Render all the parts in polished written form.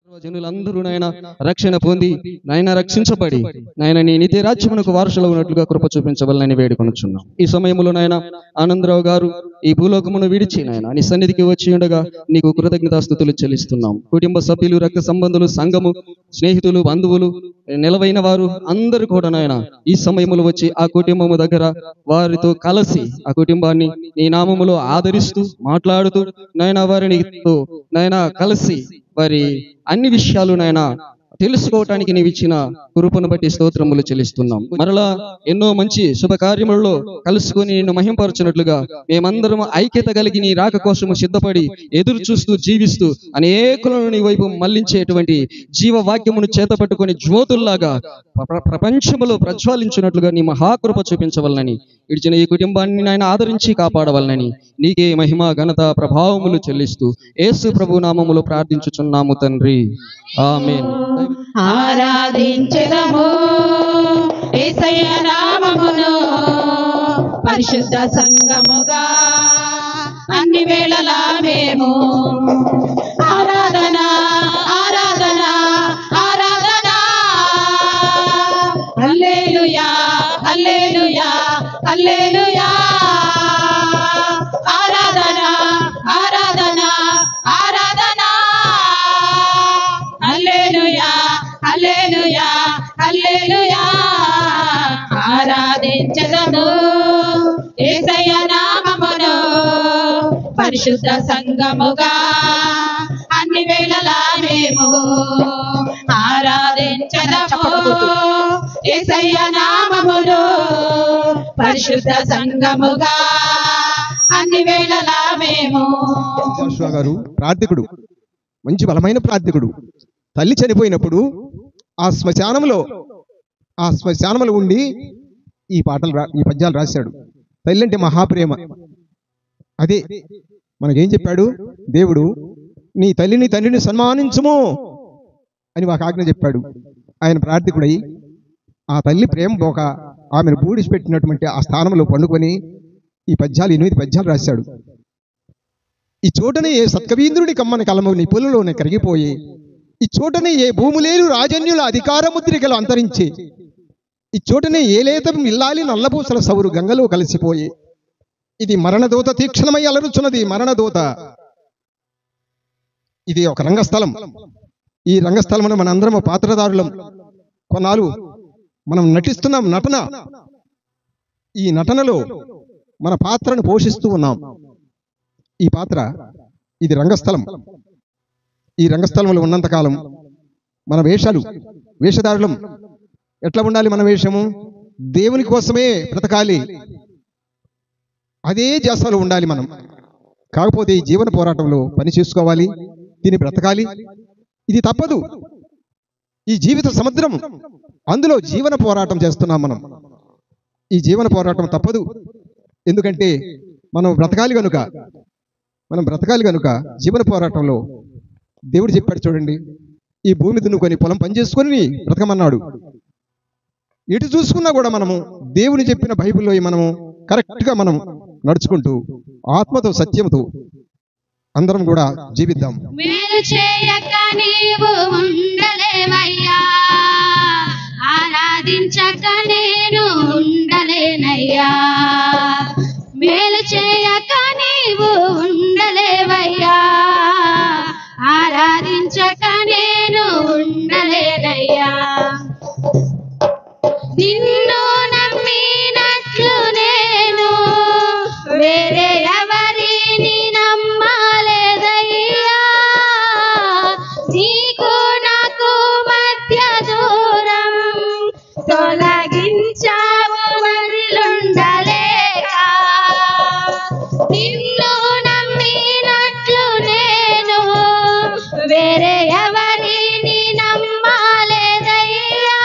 జనులందరూ నాయన రక్షణ పొంది నాయన రక్షించబడి నాయన నీ నిత్య రాజ్యమునకు వారసులు ఉన్నట్లుగా కృప చూపించవలనని వేడుకొనుచున్నాం. ఈ సమయంలో నాయన ఆనందరావు గారు ఈ భూలోకమును విడిచి నాయన నీ సన్నిధికి వచ్చి ఉండగా నీకు కృతజ్ఞతాస్తుతులు చెల్లిస్తున్నాం. కుటుంబ సభ్యులు, రక్త సంబంధులు, సంఘము, స్నేహితులు, బంధువులు, నిలవైన వారు అందరూ కూడా నాయన ఈ సమయములో వచ్చి ఆ కుటుంబము దగ్గర వారితో కలిసి ఆ కుటుంబాన్ని నీ నామములో ఆదరిస్తూ మాట్లాడుతూ నాయన వారిని నాయన కలిసి వారి అన్ని విషయాలు నాయన తెలుసుకోవటానికి నీవు ఇచ్చిన కృపను బట్టి స్తోత్రములు చెల్లిస్తున్నాం. మరలా ఎన్నో మంచి శుభకార్యములలో కలుసుకొని నిన్ను మహింపరచినట్లుగా మేమందరం ఐక్యత కలిగి నీ రాక కోసము సిద్ధపడి ఎదురు చూస్తూ జీవిస్తూ అనేకులను నీ వైపు మళ్లించేటువంటి జీవవాక్యమును చేతపట్టుకొని జ్యోతుల్లాగా ప్రపంచములో ప్రజ్వాలించినట్లుగా నీ మహాకృప చూపించవలనని ఇడిచిన ఈ కుటుంబాన్ని నాయన ఆదరించి కాపాడవలనని నీకే మహిమ, ఘనత, ప్రభావములు చెల్లిస్తూ యేసు ప్రభు నామములో ప్రార్థించుచున్నాము తండ్రి, ఆమేన్. ఆరాధించెదము యేసయ్య నామమును పరిశుద్ధ సంఘముగా అన్ని వేళలా మేము ఆరాధన ఆరాధన ఆరాధన హల్లెలూయా హల్లెలూయా హల్లెలూయా ఆరాధన ఆరాధన ఆరాధన హల్లెలూయా హల్లెలూయా హల్లెలూయా ఆరాధించెదము యేసయ్య నామమును పరిశుద్ధ సంఘముగా అన్ని వేళలా మేము ఆరాధించెదము యేసయ్య నామమును పరిశుద్ధ సంఘముగా అన్ని వేళలా మేము. జాషువా గారు ప్రార్థకుడు, మంచి బలమైన ప్రార్థకుడు. తల్లి చనిపోయినప్పుడు ఆ శ్మశానంలో ఉండి ఈ పద్యాలు రాశాడు. తల్లి అంటే మహాప్రేమ. అదే మనకేం చెప్పాడు దేవుడు, నీ తల్లిని తండ్రిని సన్మానించుము అని మాకు ఆజ్ఞ చెప్పాడు. ఆయన ప్రార్థకుడై ఆ తల్లి ప్రేమ పోక ఆమెను పూడిచిపెట్టినటువంటి ఆ స్థానంలో పండుకొని ఈ 8 పద్యాలు రాశాడు. ఈ చోటనే ఏ సత్కవీంద్రుడి కమ్మని కలము నీ పొలంలోనే కరిగిపోయి, ఈ చోటనే ఏ భూములేరు రాజన్యుల అధికారముద్రికలు అంతరించి, ఈ చోటనే ఏ లేత ఇల్లాలి నల్లపూసల సౌరు గంగలో కలిసిపోయి, ఇది మరణదూత తీక్షణమై అలరుచున్నది మరణదూత. ఇది ఒక రంగస్థలం. ఈ రంగస్థలమున మనందరము పాత్రదారులం. కొన్నాళ్ళు మనం నటిస్తున్నాం. ఈ నటనలో మన పాత్రను పోషిస్తూ ఉన్నాం. ఈ పాత్ర ఇది రంగస్థలం. ఈ రంగస్థలంలో ఉన్నంతకాలం మన వేషధారులం ఎట్లా ఉండాలి? మన వేషము దేవుని కోసమే బ్రతకాలి, అదే ధ్యాసలో ఉండాలి మనం. కాకపోతే ఈ జీవన పోరాటంలో పని చేసుకోవాలి, దీన్ని బ్రతకాలి. ఇది తప్పదు. ఈ జీవిత సముద్రం, అందులో జీవన పోరాటం చేస్తున్నాం మనం. ఈ జీవన పోరాటం తప్పదు. ఎందుకంటే మనం బ్రతకాలి కనుక జీవన పోరాటంలో దేవుడు చెప్పాడు చూడండి, ఈ భూమి దున్నుకొని పొలం పనిచేసుకొని బ్రతకమన్నాడు. ఎటు చూసుకున్నా కూడా మనము దేవుని చెప్పిన బైబిల్లో మనము కరెక్ట్గా మనం నడుచుకుంటూ ఆత్మతో సత్యంతో అందరం కూడా జీవిద్దాం. మేలు చేయక నీవు ఉండలేవయ్యా, ఆరాధించక నేను ఉండలేనయ్యా. మేలు చేయక నీవు ఉండలేవయ్యా, ఆరాధించక నేను ఉండలేనయ్యా. నిన్ను నమ్మినట్లు నేను వేరే ఎవరిని నమ్మలేదయ్యా. నీకు నాకు మధ్య దూరం తొలగించావు వదిలుండలేక. నిన్ను నమ్మినట్లు నేను వేరే ఎవరిని నమ్మలేదయ్యా.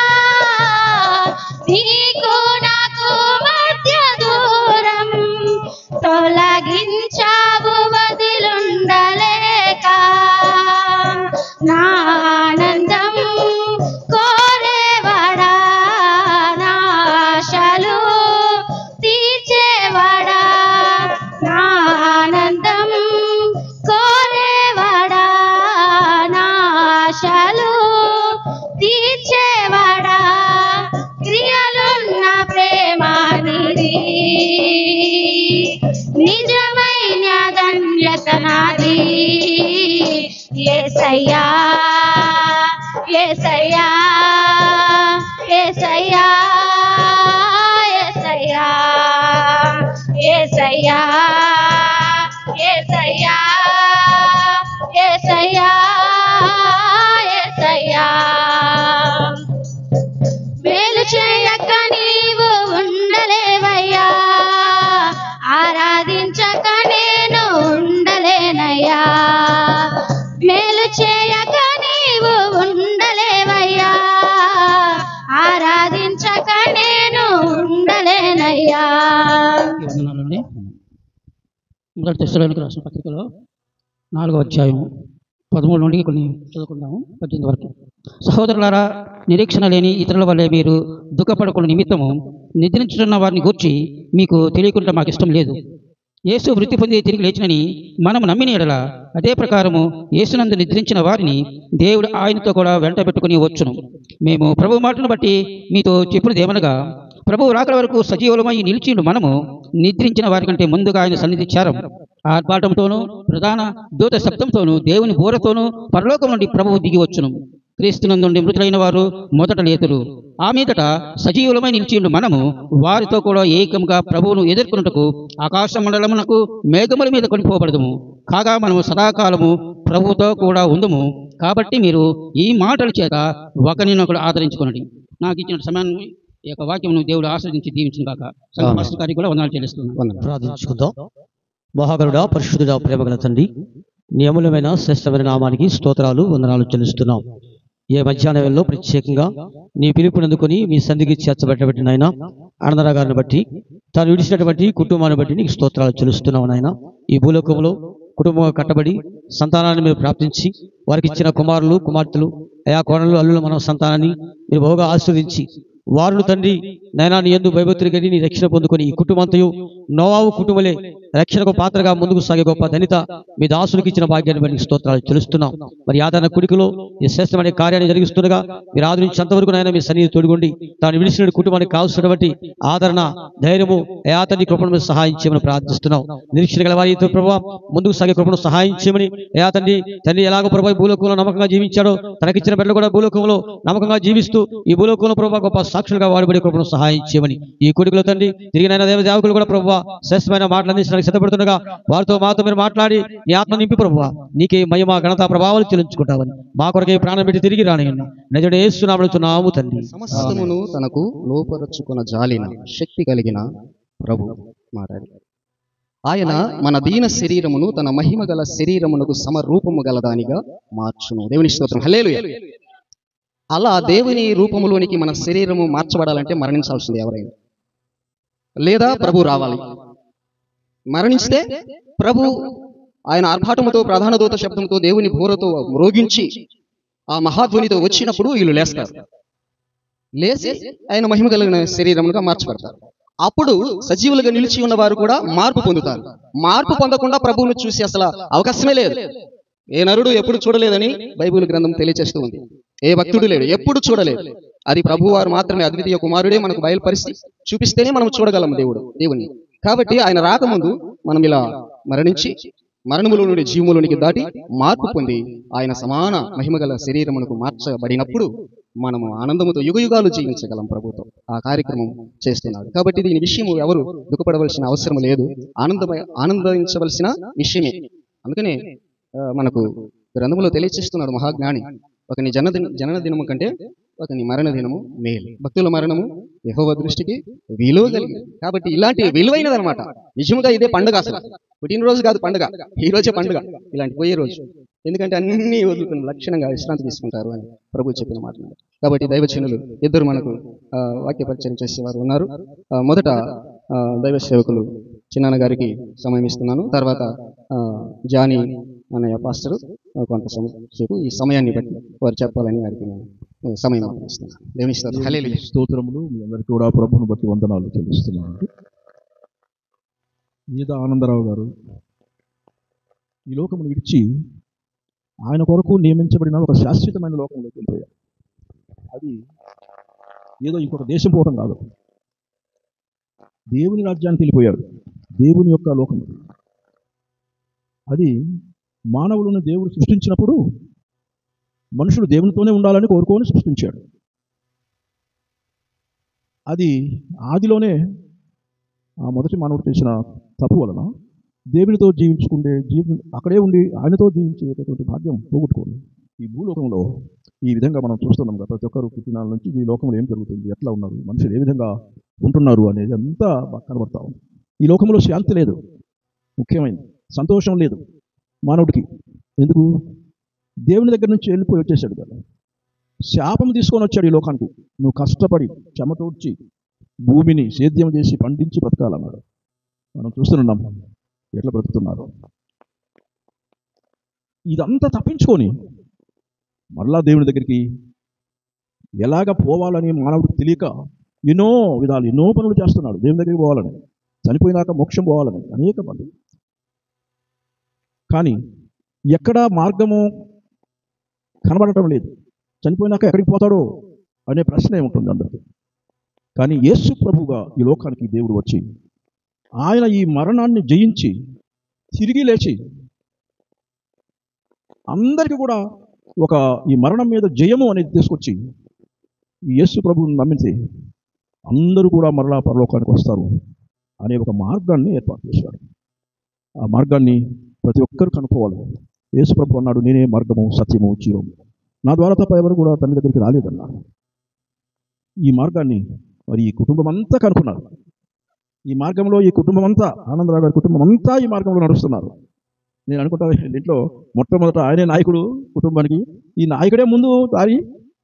నీకు నాకు మధ్య దూరం తొలగించావు వదిలుండలేక. నా ఆనందం కోరేవాడా, నా ఆశలు తీర్చేవాడా, నా ఆనందం కోరేవాడా, నా ఆశ యేసయ్యా యేసయ్యా యేసయ్యా యేసయ్యా యేసయ్యా యేసయ్యా యేసయ్యా యేసయ్యా మేలు చేయక నీవు ఉండలేవయ్యా ఆరాధించక నేను ఉండలేనయ్యా మేలు చేయక నీవు ఉండలేవయ్యా ఆరాధించక నేను ఉండలేనయ్యా. వందనాలండి. మొదటి తెస్సలోనికీ రాసిన పత్రికలో 4వ అధ్యాయం 13 నుండి కొన్ని చదువుకుందాము 18 వరకు. సహోదరులారా, నిరీక్షణ లేని ఇతరుల వల్లే మీరు దుఃఖపడకున్న నిమిత్తము నిద్రించుతున్న వారిని గూర్చి మీకు తెలియకుండా మాకు ఇష్టం లేదు. యేసు వృత్తి పొంది తిరిగి లేచినని మనము నమ్మిన ఎడల అదే ప్రకారము యేసునందు నిద్రించిన వారిని దేవుడు ఆయనతో కూడా వెంట పెట్టుకుని వచ్చును. మేము ప్రభు మాటను బట్టి మీతో చెప్పుడుదేమనగా, ప్రభువు రాకడ వరకు సజీవులమై నిలిచిండు మనము నిద్రించిన వారి కంటే ముందుగా ఆయన సన్నిధి చేరం. ఆర్భాటంతోనూ ప్రధాన దూత శబ్దంతోనూ దేవుని బోరతోనూ పరలోకం నుండి ప్రభువు దిగి వచ్చును. క్రీస్తునందుండి మృతులైన వారు మొదట లేతురు. ఆ మీదట సజీవులమై నిలిచిండు మనము వారితో కూడా ఏకంగా ప్రభువును ఎదుర్కొనుటకు ఆకాశ మండలమునకు మేఘముల మీద కొనిపోబడదుము. కాగా మనము సదాకాలము ప్రభువుతో కూడా ఉందుము. కాబట్టి మీరు ఈ మాటల చేత ఒకరినొకడు ఆదరించుకొనండి. నాకు ఇచ్చిన సమయాన్ని ఈ యొక్క వాక్యమును దేవుడు ఆశ్రదించి దీవించిన కాక సంఘ గారికి కూడా వందనాలు చెల్లిస్తున్నాను. ప్రార్థించుకుందాం. మహాగరుడా, పరిశుద్ధుడా, ప్రేమగల తండ్రి, నీ అమూల్యమైన శ్రేష్టమైన నామానికి స్తోత్రాలు, వందనాలు చెల్లిస్తున్నాం. ఏ మధ్యాహ్న వేళలో ప్రత్యేకంగా నీ పిలుపునందుకొని మీ సంధికి చేర్చబెట్టబెట్టిన ఆయన ఆనందరావు గారిని బట్టి, తాను విడిచినటువంటి కుటుంబాన్ని బట్టి నీకు స్తోత్రాలు చెల్లిస్తున్నావు నాయన. ఈ భూలోకంలో కుటుంబం కట్టబడి సంతానాన్ని మీరు ప్రాప్తించి వారికి ఇచ్చిన కుమారులు కుమార్తెలు ఆయా కోణలు అల్లుల మన సంతానాన్ని మీరు బహుగా ఆశీర్వదించి వారును తండ్రి నైనా నీ యందు భయభక్తులు కలిగి నీ రక్షణ పొందుకొని ఈ కుటుంబంతో నోవాహు కుటుంబలే రక్షణకు పాత్రగా ముందుకు సాగే గొప్ప ధనిత మీ దాసులకు ఇచ్చిన భాగ్యాన్ని బట్టి స్తోత్రాలు చెల్లిస్తున్నాం. మరి ఆదరణ కుడికలో ఈ శ్రేష్టమైన కార్యాన్ని జరిగిస్తుండగా మీరు ఆదరించేంతవరకు నాయన మీ సన్నిధి తోడుకోండి. తాను విడిచిన కుటుంబానికి కావాల్సినటువంటి ఆదరణ, ధైర్యము అయాతని కృపను మీరు సహాయం చేయమని ప్రార్థిస్తున్నాం. నిరీక్షణ గల వారితో ప్రభావ ముందుకు సాగే కృపను సహాయం చేయమని అయాతండి తండ్రి ఎలాగో ప్రభావ భూలోకంలో నమ్మకంగా జీవించాడో తనకిచ్చిన బిడ్డలు కూడా భూలోకంలో నమ్మకంగా జీవిస్తూ ఈ భూలోకంలో ప్రభావ గొప్ప సాక్షులుగా వాడబడే కృపను సహాయం చేయమని ఈ కొడుకులో తండ్రి తిరిగినైనా దేవదేవకులు కూడా ప్రభావ శ్రేష్టమైన మాటలు అందించడానికి సిద్ధపడుతుండగా వారితో మాతో మీరు మాట్లాడి నీ ఆత్మ నింపి ప్రభావ నీకే మహిమ ఘనత ప్రభావాలు చెల్లించుకుంటామని మా కొరకే ప్రాణం పెట్టి తిరిగి రానియన్న నిజడే యేసునామమున తండ్రి. సమస్తమును తనకు లోపరచుకున్న జాలిన శక్తి కలిగిన ప్రభు మాట్లాడి ఆయన మన దీన శరీరమును తన మహిమ గల శరీరమునకు సమరూపము గలదానిగా మార్చును. దేవుని స్తోత్రం. హల్లెలూయా. అలా దేవుని రూపములోనికి మన శరీరము మార్చబడాలంటే మరణించాల్సింది ఎవరైనా, లేదా ప్రభు రావాలి. మరణిస్తే ప్రభు ఆయన ఆర్భాటముతో ప్రధాన దూత శబ్దంతో దేవుని బోరతో మ్రోగించి ఆ మహాధ్వనితో వచ్చినప్పుడు వీళ్ళు లేస్తారు. లేచి ఆయన మహిమ కలిగిన శరీరముగా మార్చబడతారు. అప్పుడు సజీవులుగా నిలిచి ఉన్న వారు కూడా మార్పు పొందుతారు. మార్పు పొందకుండా ప్రభువును చూసి అసలు అవకాశమే లేదు. ఏ నరుడు ఎప్పుడు చూడలేదని బైబిల్ గ్రంథం తెలియచేస్తూ ఉంది. ఏ భక్తుడు లేడు, ఎప్పుడు చూడలేదు. అది ప్రభువారు మాత్రమే, అద్వితీయ కుమారుడే మనకు బయలుపరిచి చూపిస్తేనే మనం చూడగలం దేవుని. కాబట్టి ఆయన రాకముందు మనం ఇలా మరణించి మరణముల నుండి జీవములోనికి దాటి మార్పు పొంది ఆయన సమాన మహిమగల శరీరమునకు మార్చబడినప్పుడు మనము ఆనందముతో యుగయుగాలు జీవించగలం. ప్రభుతో ఆ కార్యక్రమం చేస్తున్నాడు. కాబట్టి దీని విషయము ఎవరు దుఃఖపడవలసిన అవసరం లేదు, ఆనందించవలసిన విషయమే. అందుకనే మనకు గ్రంథములో తెలియచేస్తున్నాడు మహాజ్ఞాని, ఒకని జనన దినము కంటే ఒకని మరణ దినము మేలు. భక్తుల మరణము యెహోవా దృష్టికి విలువ కలిగింది. కాబట్టి ఇలాంటి విలువైనదనమాట. నిజముగా ఇదే పండుగ. అసలు పుట్టినరోజు కాదు పండుగ, ఈ రోజే పండుగ, ఇలాంటి పోయే రోజు. ఎందుకంటే అన్ని వదులుకుని లక్షణంగా విశ్రాంతి తీసుకుంటారు అని ప్రభు చెప్పిన మాట. కాబట్టి దైవజనులు ఇద్దరు మనకు వాక్య పరిచయం చేసేవారు ఉన్నారు. మొదట దైవ సేవకులు చిన్నాన్న గారికి సమయం ఇస్తున్నాను. తర్వాత జానీ అన్నయ్య పాస్టరు కొంత సేపు ఈ సమయాన్ని బట్టి వారు చెప్పాలని వారికి సమయం ఇస్తున్నాను. దేవుని స్తోత్రములు. మీ అందరికీ కూడా ప్రభువును బట్టి వందనాలు చెల్లిస్తున్నాను. ఈద ఆనందరావు గారు ఈ లోకమును విడిచి ఆయన కొరకు నియమించబడిన ఒక శాశ్వతమైన లోకంలోకి వెళ్ళిపోయారు. అది ఏదో ఇంకొక దేశం పోవడం కాదు, దేవుని రాజ్యానికి వెళ్ళిపోయారు. దేవుని యొక్క లోకం అది మానవులను దేవుడు సృష్టించినప్పుడు మనుషులు దేవునితోనే ఉండాలని కోరుకొని సృష్టించాడు. అది ఆదిలోనే ఆ మొదటి మానవుడు చేసిన తప్పు వలన దేవునితో జీవించుకుంటే అక్కడే ఉండి ఆయనతో జీవించేటటువంటి భాగ్యం పోగొట్టుకోండి. ఈ భూలోకంలో ఈ విధంగా మనం చూస్తున్నాం కదా, ప్రతి ఒక్కరు పుట్టినాల నుంచి ఈ లోకంలో ఏం జరుగుతుంది, ఎట్లా ఉన్నారు, మనుషులు ఏ విధంగా ఉంటున్నారు అనేది అంతా బాగా కనబడతా ఉంది. ఈ లోకంలో శాంతి లేదు, ముఖ్యమైనది సంతోషం లేదు మానవుడికి. ఎందుకు? దేవుని దగ్గర నుంచి వెళ్ళిపోయి వచ్చేసాడు కదా, శాపం తీసుకొని వచ్చాడు ఈ లోకానికి. నువ్వు కష్టపడి చెమటోడ్చి భూమిని సేద్యం చేసి పండించి బ్రతకాలన్నాడు. మనం చూస్తున్నాం ఎట్లా బ్రతుకుతున్నారు. ఇదంతా తప్పించుకొని మరలా దేవుని దగ్గరికి ఎలాగ పోవాలని మానవుడికి తెలియక ఎన్నో విధాలు ఎన్నో పనులు చేస్తున్నాడు. దేవుని దగ్గరికి పోవాలని, చనిపోయినాక మోక్షం పోవాలని అనేక మంది. కానీ ఎక్కడ మార్గము కనబడటం లేదు. చనిపోయినాక ఎక్కడికి పోతాడో అనే ప్రశ్నే ఉంటుంది అందరికీ. కానీ యేసు ప్రభువుగా ఈ లోకానికి దేవుడు వచ్చి ఆయన ఈ మరణాన్ని జయించి తిరిగి లేచి అందరికీ కూడా ఈ మరణం మీద జయము అనేది తీసుకొచ్చి ఈ యేసు ప్రభువుని నమ్మితే అందరూ కూడా మరలా పరలోకానికి వస్తారు అనే ఒక మార్గాన్ని ఏర్పాటు చేశాడు. ఆ మార్గాన్ని ప్రతి ఒక్కరు కనుక్కోవాలి. యేసు ప్రభు అన్నాడు, నేనే మార్గము సత్యము జీవము, నా ద్వారా తప్ప ఎవరు కూడా తండ్రి దగ్గరికి రాలేదన్నాడు. ఈ మార్గాన్ని మరి ఈ కుటుంబం అంతా కనుక్కున్నారు. ఈ మార్గంలో ఈ కుటుంబం అంతా, ఆనందరావు గారి కుటుంబం అంతా ఈ మార్గంలో నడుస్తున్నారు. నేను అనుకుంటా ఇంట్లో మొట్టమొదట ఆయనే నాయకుడు కుటుంబానికి. ఈ నాయకుడే ముందు దారి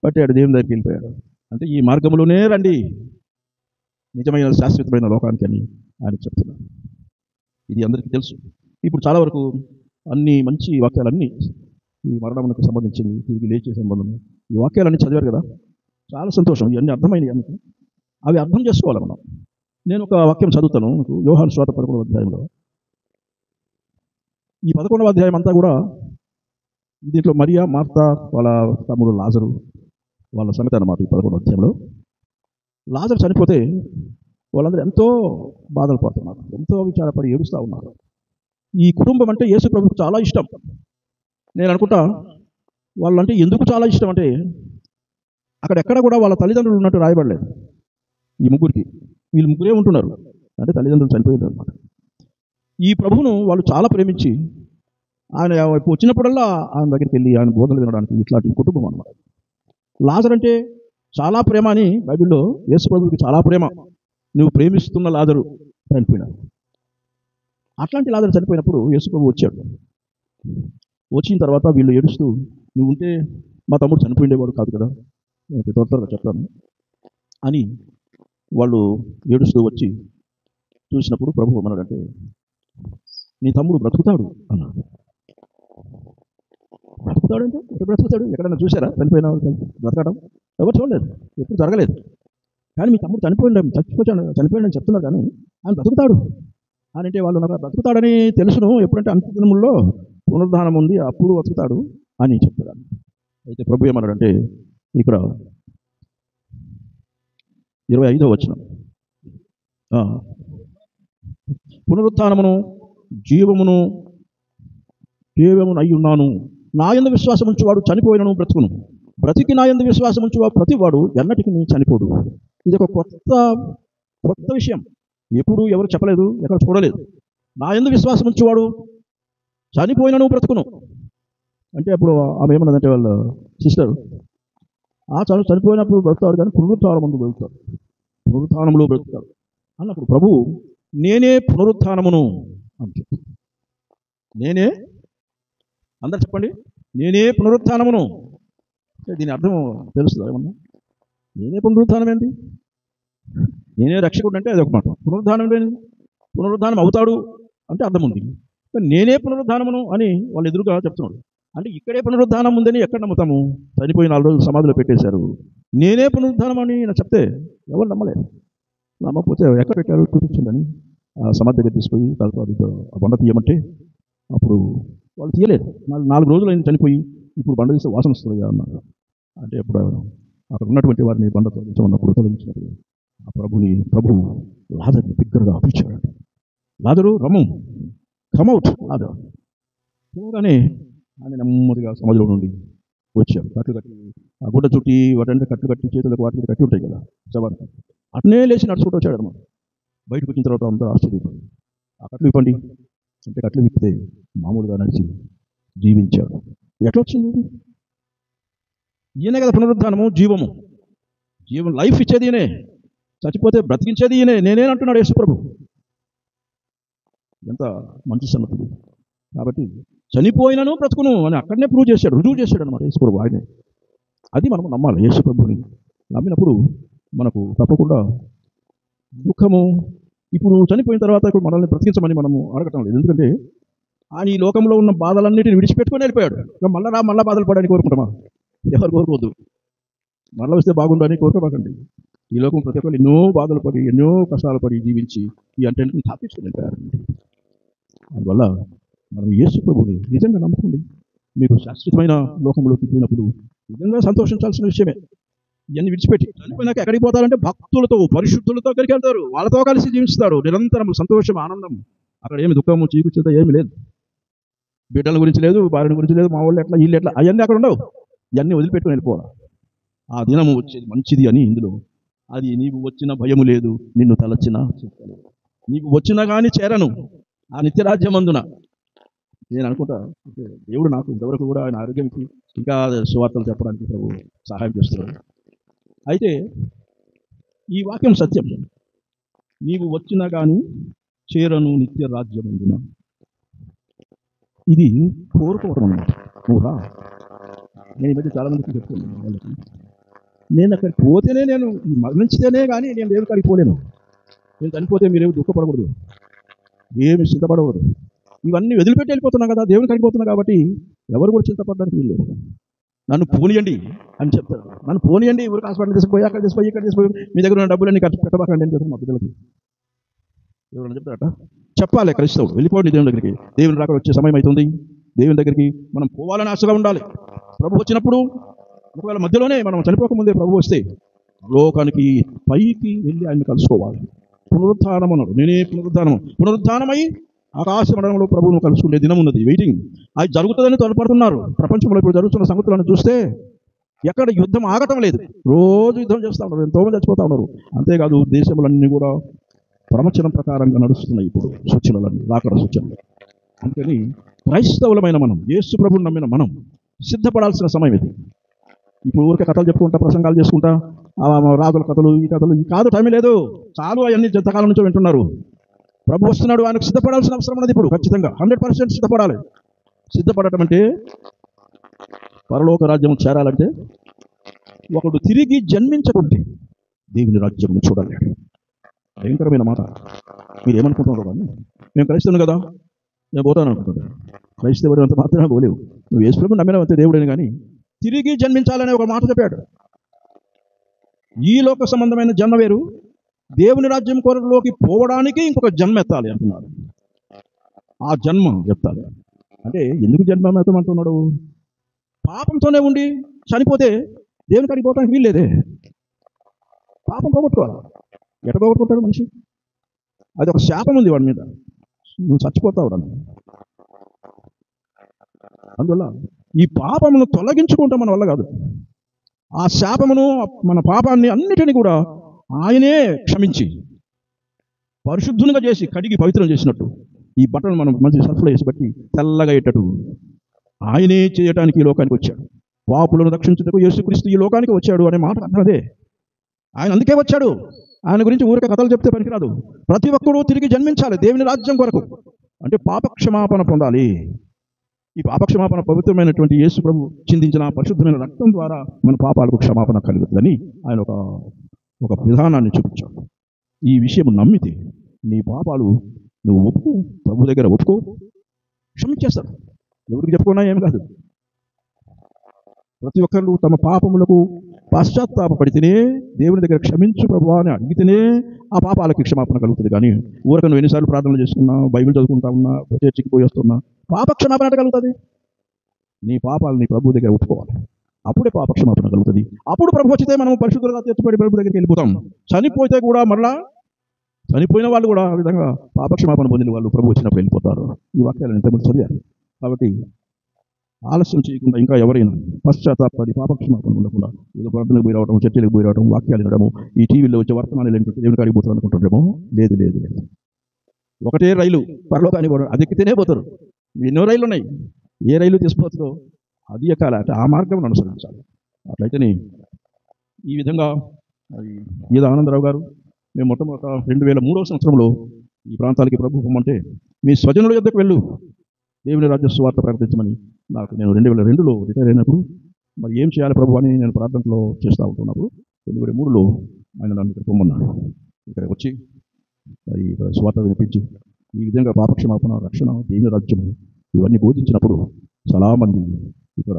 పట్టాడు, దేవుని దగ్గరికి వెళ్ళిపోయాడు. అంటే ఈ మార్గంలోనే రండి నిజమైన శాశ్వతమైన లోకానికి అని ఆయన చెప్తున్నారు. ఇది అందరికీ తెలుసు. ఇప్పుడు చాలా వరకు అన్ని మంచి వాక్యాలన్నీ ఈ మరణమునకు సంబంధించింది, తిరిగి లేచే సంబంధం, ఈ వాక్యాలన్నీ చదివారు కదా, చాలా సంతోషం. ఇవన్నీ అర్థమైనవి అందుకు. అవి అర్థం చేసుకోవాలి మనం. నేను ఒక వాక్యం చదువుతాను మీకు, యోహాను సువార్త 11వ అధ్యాయంలో. ఈ 11వ అధ్యాయం అంతా కూడా దీంట్లో మరియా, మార్తా, వాళ్ళ తమ్ముడు లాజరు వాళ్ళ సంగతి అన్నమాట. ఈ 11వ అధ్యాయంలో లాజరు చనిపోతే వాళ్ళందరూ ఎంతో బాధలు పడుతున్నారు, ఎంతో విచారపడి ఏడుస్తూ ఉన్నారు. ఈ కుటుంబం అంటే యేసు ప్రభువుకు చాలా ఇష్టం. నేను అనుకుంటా వాళ్ళంటే ఎందుకు చాలా ఇష్టం అంటే అక్కడెక్కడ కూడా వాళ్ళ తల్లిదండ్రులు ఉన్నట్టు రాయబడలేదు ఈ ముగ్గురికి. వీళ్ళు ముగ్గురే ఉంటున్నారు, అంటే తల్లిదండ్రులు చనిపోయారు అనమాట. ఈ ప్రభువును వాళ్ళు చాలా ప్రేమించి ఆయన వచ్చినప్పుడల్లా ఆయన దగ్గరికి వెళ్ళి ఆయన బోధనలు వినడానికి ఇట్లాంటి కుటుంబం అనమాట. లాజరు అంటే చాలా ప్రేమ అని బైబిల్లో, యేసు ప్రభువుకి చాలా ప్రేమ. నువ్వు ప్రేమిస్తున్న లాజరు చనిపోయినాడు. అట్లాంటి లాజరు చనిపోయినప్పుడు యేసు ప్రభు వచ్చాడు. వచ్చిన తర్వాత వీళ్ళు ఏడుస్తూ, నువ్వు ఉంటే మా తమ్ముడు చనిపోయిండేవాడు కాదు కదా, నేను త్వరగా చెప్తాను అని వాళ్ళు ఏడుస్తూ వచ్చి చూసినప్పుడు ప్రభు ఏమన్నాడంటే, నీ తమ్ముడు బ్రతుకుతాడు అన్నాడు. బ్రతుకుతాడంటే ఎప్పుడు బ్రతుకుతాడు? ఎక్కడైనా చూసారా చనిపోయిన బ్రతకడం? ఎవరు చూడలేదు, ఎప్పుడు జరగలేదు. కానీ మీ తమ్ముడు చనిపోయాడని చెప్తున్నారు, కానీ ఆయన బ్రతుకుతాడు అని అంటే వాళ్ళు నాకు బ్రతుకుతాడని తెలుసును, ఎప్పుడంటే అంత్యదినముల్లో పునరుద్ధానం ఉంది, అప్పుడు బ్రతుకుతాడు అని చెప్తాడు. అయితే ప్రభు ఏమన్నాడంటే ఇక్కడ 25వ వచనం, పునరుత్థానమును జీవమును అయి ఉన్నాను, నా యందు విశ్వాసం ఉంచువాడు చనిపోయినను బ్రతుకును, బ్రతికి నా యందు విశ్వాసం ఉంచువాడు ప్రతివాడు ఎన్నటికి చనిపోడు. ఇది ఒక కొత్త విషయం, ఎప్పుడు ఎవరు చెప్పలేదు, ఎక్కడ చూడలేదు. నా యందు విశ్వాసం ఉంచువాడు చనిపోయినను బ్రతుకును అంటే అప్పుడు ఆమె ఏమన్నదంటే వాళ్ళ సిస్టర్, చనిపోయినప్పుడు బ్రతుకుతాడు కానీ పునరుత్థానం ముందు బ్రతుకుతాడు, పునరుత్థానంలో బ్రతుకుతాడు అన్నప్పుడు ప్రభు నేనే పునరుత్థానమును అంటే, నేనే, అందరు చెప్పండి, నేనే పునరుత్థానమును. దీని అర్థం తెలుస్తుందా ఏమన్నా? నేనే పునరుత్థానం ఏంటి? నేనే రక్షకుడు అంటే అది ఒక మాట. పునరుద్ధానం ఏంటి? పునరుద్ధానం అవుతాడు అంటే అర్థం ఉంది. నేనే పునరుద్ధానమును అని వాళ్ళు ఎదురుగా చెప్తున్నాడు. అంటే ఇక్కడే పునరుద్ధానం ఉందని ఎక్కడ నమ్ముతాము? చనిపోయి 4 రోజులు సమాధిలో పెట్టేశారు. నేనే పునరుద్ధానం అని నాకు చెప్తే ఎవరు నమ్మలేదు. నమ్మకపోతే ఎక్కడ పెట్టారు చూపించిందని ఆ సమాధి దగ్గర తీసుకుపోయి తర్వాత బండ తీయమంటే అప్పుడు వాళ్ళు తీయలేదు. 4 రోజులు ఆయన చనిపోయి ఇప్పుడు బండ తీస్తే వాసన వస్తుంది అన్నారు. అంటే అప్పుడు అక్కడ ఉన్నటువంటి వారిని బండ తొలగించమన్నప్పుడు తొలగించినప్పుడు ఆ ప్రభు లాజరుని బిగ్గరగా పిలిచాడు. లాజరు రమ్ము, కమ్అవుట్ లాజరు. చూడగానే ఆయన నెమ్మదిగా సమాధిలో నుండి వచ్చాడు. కట్లు కట్టి ఆ గుడ్డ చుట్టి వాటంటే కట్లు కట్టి చేతులకు వాటికి కట్టి ఉంటాయి కదా శవానికి. అట్నే లేచి నడుచుకుంటూ వచ్చాడు అనమాట. బయటకు వచ్చిన తర్వాత అందరూ ఆశ్చర్యపోయారు. ఆ కట్లు విప్పండి అంటే కట్లు విప్పితే మామూలుగా నడిచి జీవించాడు. ఎట్లా వచ్చింది? ఈయనే కదా పునరుద్ధానము, జీవము. జీవం లైఫ్ ఇచ్చేది ఈయనే, చచ్చిపోతే బ్రతికించేది ఈయనే. నేనేనంటున్నాడు యేసుప్రభు. ఎంత మంచి సంగతి. కాబట్టి చనిపోయినను బ్రతుకును అని అక్కడనే ప్రూవ్ చేశాడు, రుజువు చేశాడు అనమాట యేసుప్రభు. ఆయనే. అది మనం నమ్మాలి. యేసుప్రభుని నమ్మినప్పుడు మనకు తప్పకుండా దుఃఖము ఇప్పుడు చనిపోయిన తర్వాత ఇప్పుడు మనల్ని బ్రతికించమని మనము అడగటం లేదు. ఎందుకంటే ఆయన ఈ లోకంలో ఉన్న బాధలన్నిటిని విడిచిపెట్టుకొని వెళ్ళిపోయాడు. ఇక మళ్ళా బాధలు పడడానికి కోరుకుంటామా? ఎవరు కోరుకోవద్దు. మళ్ళీ వస్తే బాగుండని కోరుకోబాకండి. ఈ లోకం ప్రతి ఒక్కరు ఎన్నో బాధలు పడి ఎన్నో కష్టాలు పడి జీవించి ఈ అంటెంట్ని స్థాపించుకుని వెళ్ళిపోయారండి. అందువల్ల మనం యేసు ప్రభుని నిజంగా నమ్ముకోండి. మీకు శాశ్వతమైన లోకంలోకి పోయినప్పుడు నిజంగా సంతోషించాల్సిన విషయమే. ఇవన్నీ విడిచిపెట్టి చనిపోయినాక ఎక్కడికి పోతారంటే భక్తులతో, పరిశుద్ధులతో అక్కడికి వెళ్తారు. వాళ్ళతో కలిసి జీవిస్తారు. నిరంతరం సంతోషం, ఆనందం. అక్కడ ఏమి దుఃఖము, చీకుచేత ఏమి లేదు. బిడ్డల గురించి లేదు, భార్య గురించి లేదు, మా వాళ్ళు ఎట్లా, వీళ్ళు ఎట్లా, అవన్నీ అక్కడ ఉండవు. ఇవన్నీ వదిలిపెట్టుకుని వెళ్ళిపోవాలి. ఆ దినము వచ్చేది మంచిది అని ఇందులో. అది నీవు వచ్చిన భయము లేదు, నిన్ను తలచినా చెప్పలేదు. నీకు వచ్చినా కానీ చేరను ఆ నిత్యరాజ్యమందున. నేను అనుకుంటా దేవుడు నాకు ఇంతవరకు కూడా ఆయన ఆరోగ్యంకి ఇంకా సువార్తలు చెప్పడానికి ప్రభు సహాయం చేస్తున్నాడు. అయితే ఈ వాక్యం సత్యం. నీవు వచ్చినా కానీ చేరను నిత్య రాజ్యమందున. ఇది కోరుకోవటం అన్నమాట. నువ్వు రా. నేను ఈ మధ్య చాలామందికి చెప్తున్నాను వాళ్ళకి, నేను అక్కడికి పోతేనే, నేను మరణించితేనే కానీ నేను దేవుడి కాడికి పోలేను. నేను చనిపోతే మీరేమి దుఃఖపడకూడదు, ఏమి చింతపడకూడదు. ఇవన్నీ వదిలిపెట్టి వెళ్ళిపోతున్నాం కదా, దేవుని కాడికి పోతున్నా కాబట్టి ఎవరు కూడా చింతపడడానికి వీల్లేదు. నన్ను పోనీయండి అని చెప్తారు. నన్ను పోనీయండి, ఊరికి హాస్పిటల్ తీసుకుపోయి అక్కడ తీసుకుపోయి ఇక్కడ తీసుకుపోయి మీ దగ్గర ఉన్న డబ్బులన్నీ ఖర్చు పెట్టబాకండి అని చెప్తాను మా పిల్లలకి. ఎవరైనా చెప్తారట? చెప్పాలి క్రైస్తవుడు. వెళ్ళిపోండి దేవుని దగ్గరికి. దేవుని రాక వచ్చే సమయం అవుతుంది. దేవుని దగ్గరికి మనం పోవాలని ఆశగా ఉండాలి. ప్రభు వచ్చినప్పుడు ఒకవేళ మధ్యలోనే మనం చనిపోకముందే ప్రభు వస్తే లోకానికి పైకి వెళ్ళి ఆయన్ని కలుసుకోవాలి. పునరుద్ధానం అన్నాడు. నేనే పునరుద్ధానమై ఆకాశ మండలంలో ప్రభువును కలుసుకునే దినం ఉన్నది. వెయిటింగ్. అది జరుగుతుందని త్వరపడుతున్నారు. ప్రపంచంలో ఇప్పుడు జరుగుతున్న సంగతులను చూస్తే ఎక్కడ యుద్ధం ఆగటం లేదు. రోజు యుద్ధం చేస్తూ ఉన్నారు, ఎంతోమంది చచ్చిపోతూ ఉన్నారు. అంతేకాదు దేశములన్నీ కూడా ప్రవచనం ప్రకారంగా నడుస్తున్నాయి ఇప్పుడు సూచనలన్నీ, రాకడ సూచనలు. అందుకని క్రైస్తవులమైన మనం, యేసు ప్రభువుని నమ్మిన మనం సిద్ధపడాల్సిన సమయం ఇది. ఇప్పుడు ఊరికే కథలు చెప్పుకుంటా, ప్రసంగాలు చేసుకుంటా, రాజుల కథలు, ఈ కథలు కాదు, టైం లేదు. చాలు అవన్నీ జంతకాలం నుంచో వింటున్నారు. ప్రభు వస్తున్నాడు, ఆయనకు సిద్ధపడాల్సిన అవసరం ఉన్నది ఇప్పుడు. ఖచ్చితంగా 100% సిద్ధపడాలి. సిద్ధపడటం అంటే పరలోక రాజ్యం చేరాలంటే ఒకడు తిరిగి జన్మించకుంటే దేవుని రాజ్యం చూడలేడు. భయంకరమైన మాట. మీరు ఏమనుకుంటున్నారు? కానీ మేము క్రైస్తవులు కదా, నేను పోతాను అనుకుంటున్నాను. క్రైస్తవుడు అంత మాత్రమే పోలేవు. నువ్వు యేసు ప్రభువుని నమ్మినవంతే దేవుడని. కానీ తిరిగి జన్మించాలనే ఒక మాట చెప్పాడు. ఈ లోక సంబంధమైన జన్మ వేరు, దేవుని రాజ్యం కొరలోకి పోవడానికి ఇంకొక జన్మ ఎత్తాలి అంటున్నాడు. ఆ జన్మ ఎత్తాలి అంటే ఎందుకు జన్మ ఎత్తమంటున్నాడు? పాపంతోనే ఉండి చనిపోతే దేవుని కాడికి పోవడానికి వీల్లేదే. పాపం పోగొట్టుకోవాలి. ఎట్ట పోగొట్టుకుంటాడు మనిషి? అది ఒక శాపం ఉంది వాడి మీద. నువ్వు చచ్చిపోతావు రా. అందువల్ల ఈ పాపమును తొలగించుకుంటాం మన వల్ల కాదు. ఆ శాపమును, మన పాపాన్ని అన్నిటినీ కూడా ఆయనే క్షమించి పరిశుద్ధునిగా చేసి కడిగి పవిత్రం చేసినట్టు ఈ బట్టలు మనం మంచి సర్ఫ్లో వేసి బట్టి తెల్లగా అయ్యేటట్టు ఆయనే చేయటానికి ఈ లోకానికి వచ్చాడు. పాపులను రక్షించుటకు యేసుక్రీస్తు ఈ లోకానికి వచ్చాడు అనే మాట అర్థం అదే. ఆయన అందుకే వచ్చాడు. ఆయన గురించి ఊరికే కథలు చెప్తే పనికిరాదు. ప్రతి ఒక్కరూ తిరిగి జన్మించాలి దేవుని రాజ్యం కొరకు. అంటే పాపక్షమాపణ పొందాలి. ఈ పాపక్షమాపణ పవిత్రమైనటువంటి యేసు ప్రభు చిందించిన పరిశుద్ధమైన రక్తం ద్వారా మన పాపాలకు క్షమాపణ కలుగుతుందని ఆయన ఒక విధానాన్ని చూపించాడు. ఈ విషయం నమ్మితే నీ పాపాలు నువ్వు ఒప్పుకో, ప్రభు దగ్గర ఒప్పుకో, క్షమించేస్తాడు. ఎవరికి చెప్పుకున్నా ఏం కాదు. ప్రతి ఒక్కరు తమ పాపములకు పశ్చాత్తాపడితేనే, దేవుని దగ్గర క్షమించు ప్రభువా అని అడిగితేనే ఆ పాపాలకి క్షమాపణ కలుగుతుంది. కానీ ఊరక నువ్వు ఎన్నిసార్లు ప్రార్థనలు చేసుకున్నా, బైబిల్ చదువుకుంటా ఉన్నా, చర్చికి పోయి వస్తున్నా, పాపక్షమాపణ కలుగుతుంది. నీ పాపాలు నీ ప్రభు దగ్గర ఒప్పుకోవాలి. అప్పుడే పాపక్షమాపణ కలుగుతుంది. అప్పుడు ప్రభు వచ్చితే మనం పరిశుద్ధులుగా తీర్చబడి ప్రభు దగ్గరికి వెళ్ళిపోతాం. చనిపోతే కూడా మరలా చనిపోయిన వాళ్ళు కూడా ఆ విధంగా పాపక్షమాపణ పొందిన వాళ్ళు ప్రభు వచ్చినప్పుడు వెళ్ళిపోతారు. ఈ వాక్యాలను ఇంతకుముందు చదివారు. కాబట్టి ఆలస్యం చేయకుండా ఇంకా ఎవరైనా పశ్చాత్తాపడి పాపక్షమాపణ ఉండకుండా ఏదో ప్రార్థనకు పోయి రావడం, చర్చలకు పోయి రావడం, వాక్యాలు వినడము, ఈ టీవీలో వచ్చే వర్తమానాలు ఏంటంటే దేవుని కాడికి పోతారు అనుకుంటారేమో. లేదు లేదు లేదు, ఒకటే రైలు పరలోకానికి పోవడం, అది ఎక్కితేనే పోతారు. ఎన్నో రైళ్ళు ఉన్నాయి, ఏ రైలు తీసుకుపోతుందో అది ఎక్కాలి, అంటే ఆ మార్గం అనుసరించాలి. అట్లయితేనే ఈ విధంగా ఈద ఆనందరావు గారు మేము మొట్టమొదట 2003వ సంవత్సరంలో ఈ ప్రాంతాలకి ప్రభు పొమ్మంటే మీ స్వజనుల యొద్దకు వెళ్ళు, దేవుని రాజ్య సువార్త ప్రకటించమని నాకు నేను 2002లో రిటైర్ అయినప్పుడు మరి ఏం చేయాలి ప్రభు అని నేను ప్రార్థనలో చేస్తూ ఉంటున్నప్పుడు 2003లో ఆయన నన్ను ఇక్కడ పొమ్మన్నాడు. ఇక్కడ వచ్చి మరి ఇక్కడ సువార్త వినిపించి ఈ విధంగా పాపక్షమాపణ, రక్షణ, దేవుని రాజ్యం ఇవన్నీ బోధించినప్పుడు చాలామంది ఇక్కడ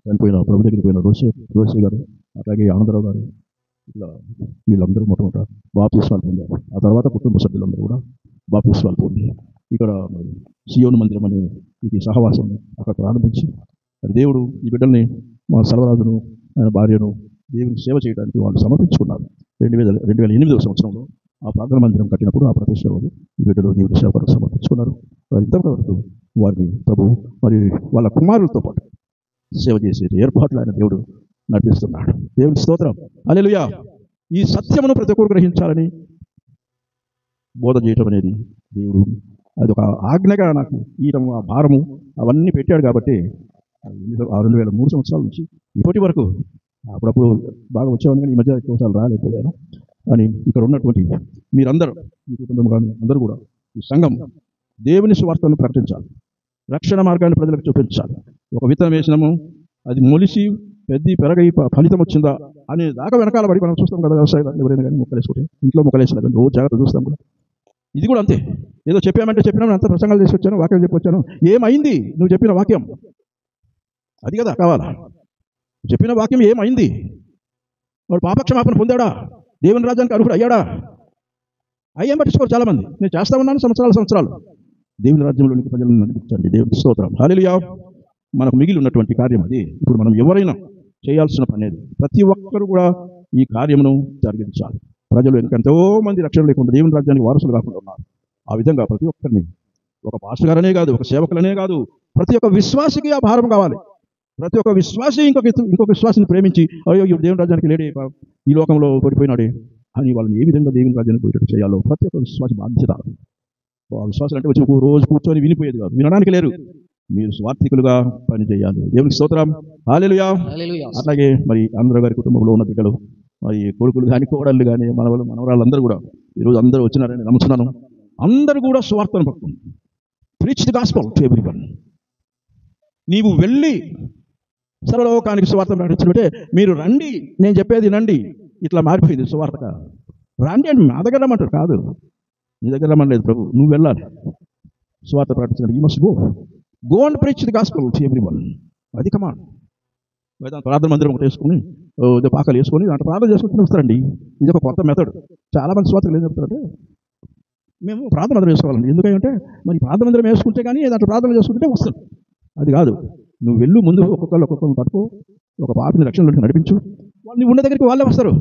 చనిపోయిన ప్రభు దగ్గరికి పోయిన రోషే గారు, అట్లాగే ఆనందరావు గారు, ఇట్లా వీళ్ళందరూ మొట్టమొదట బాప్తిస్మాలు పొందారు. ఆ తర్వాత కుటుంబ సభ్యులందరూ కూడా బాప్తిస్మాలు పొంది ఇక్కడ సియోను మందిరం అనే ఇది సహవాసం అక్కడ ప్రారంభించి మరి దేవుడు ఈ బిడ్డల్ని మా సర్వరాజును ఆయన భార్యను దేవునికి సేవ చేయడానికి వాళ్ళు సమర్పించుకున్నారు. 2008వ సంవత్సరంలో ఆ ప్రార్థన మందిరం కట్టినప్పుడు ఆ ప్రతిష్ట రోజు ఈ బిడ్డలు దేవుడి సేవ కొరకు సమర్పించుకున్నారు. వారి ఇంతవరకు వారిని ప్రభు మరి వాళ్ళ కుమారులతో పాటు సేవ చేసే ఏర్పాట్లు ఆయన దేవుడు నడిపిస్తున్నాడు. దేవుని స్తోత్రం, హల్లెలూయా. ఈ సత్యమును ప్రతి ఒక్కరు గ్రహించాలని బోధ చేయటం అనేది దేవుడు అది ఒక ఆజ్ఞగా నాకు ఈయటం, ఆ భారము అవన్నీ పెట్టాడు. కాబట్టి 2003 సంవత్సరాల నుంచి ఇప్పటి వరకు అప్పుడప్పుడు బాగా వచ్చేవాడిని, కానీ ఈ మధ్య ఎక్కువసార్లు రాలేకపోయాను. అని ఇక్కడ ఉన్నటువంటి మీరందరూ, మీ కుటుంబం కానీ అందరూ కూడా ఈ సంఘం దేవుని సువార్తను ప్రకటించాలి, రక్షణ మార్గాన్ని ప్రజలకు చూపించాలి. ఒక విత్తనం వేసినాము, అది మొలిసి పెరగై ఫలితం వచ్చిందా అనే దాకా వెనకాల పడి మనం చూస్తాం కదా. వ్యవసాయాలు ఎవరైనా కానీ మొక్కలేసుకుంటే, ఇంట్లో మొక్కలేసినా కానీ రోజు జాగ్రత్త చూస్తాం కదా. ఇది కూడా అంతే, ఏదో చెప్పినాము, అంత ప్రసంగాలు తీసుకొచ్చాను, వాక్యం చెప్పొచ్చాను, ఏమైంది నువ్వు చెప్పిన వాక్యం? అది కదా కావాలా, చెప్పిన వాక్యం ఏమైంది? వాడు పాపక్షమాపణ పొందాడా? దేవుని రాజ్యానికి అర్హుడు అయ్యాడా? అయ్యేం పట్టించుకోరు చాలామంది. నేను చేస్తా ఉన్నాను సంవత్సరాలు. దేవుని రాజ్యంలోనికి ప్రజలను నడిపించండి. దేవుని స్తోత్రం, హల్లెలూయా. మనకు మిగిలి ఉన్నటువంటి కార్యం అది. ఇప్పుడు మనం ఎవరైనా చేయాల్సిన పని అది. ప్రతి ఒక్కరు కూడా ఈ కార్యమును జరిగించాలి. ప్రజలు ఎంతో మంది రక్షణ లేకుండా దేవుని రాజ్యానికి వారసులు కాకుండా ఉన్నారు. ఆ విధంగా ప్రతి ఒక్కరిని, ఒక పాస్టర్ గారనే కాదు, ఒక సేవకులనే కాదు, ప్రతి ఒక్క విశ్వాసికి ఆ భారం కావాలి. ప్రతి ఒక్క విశ్వాసి ఇంకొక విశ్వాసిని ప్రేమించి అయ్యో దేవుని రాజ్యానికి లేడే, ఈ లోకంలో పడిపోయినాడే అని వాళ్ళని ఏ విధంగా దేవుని రాజ్యానికి పోయేటట్టు చేయాలో ప్రతి ఒక్క విశ్వాసి బాధ్యత. విశ్వాసాలు అంటే వచ్చి రోజు కూర్చొని వినిపోయేది కాదు, వినడానికి లేరు. మీరు స్వార్థికులుగా పనిచేయాలి. దేవునికి స్తోత్రం, హల్లెలూయా. అట్లాగే మరి ఆనందరావు గారి కుటుంబంలో ఉన్న బిడ్డలు, మరి కొడుకులు కానీ, కోడళ్ళు కానీ, మనవరాళ్ళు అందరూ కూడా ఈరోజు అందరూ వచ్చినారని నమ్ముతున్నాను. అందరూ కూడా స్వార్థను పట్టుకోండి. Preach the gospel to everyone. నీవు వెళ్ళి సర్వలోకానికి సువార్త ప్రకటించుకుంటే, మీరు రండి, నేను చెప్పేది రండి. ఇట్లా మారిపోయింది సువార్తగా. రండి అని మా దగ్గర రమ్మంటారు కాదు, నీ దగ్గర రమ్మలేదు ప్రభు, నువ్వు వెళ్ళాలి సువార్త ప్రకటించడానికి. You must go and preach the gospel to everyone. అది కమాండ్. ప్రార్థన మందిరం ఒకటి వేసుకుని, పాకలు వేసుకొని దాంట్లో ప్రార్థన చేసుకుంటూ వస్తారండి. ఇది ఒక కొత్త మెథడ్. చాలామంది స్వార్థలు ఏం చెప్తారంటే, మేము ప్రార్థన మందిరం వేసుకోవాలండి. ఎందుకంటే మరి ప్రార్థన మందిరం వేసుకుంటే కానీ దాంట్లో ప్రార్థన చేసుకుంటే వస్తుంది. అది కాదు, నువ్వు వెళ్ళు, ముందు ఒక్కొక్కరిని పట్టుకో, ఒక పాపిని రక్షణలోకి నడిపించు, వాళ్ళు నువ్వు ఉన్న దగ్గరికి వాళ్ళే వస్తారు.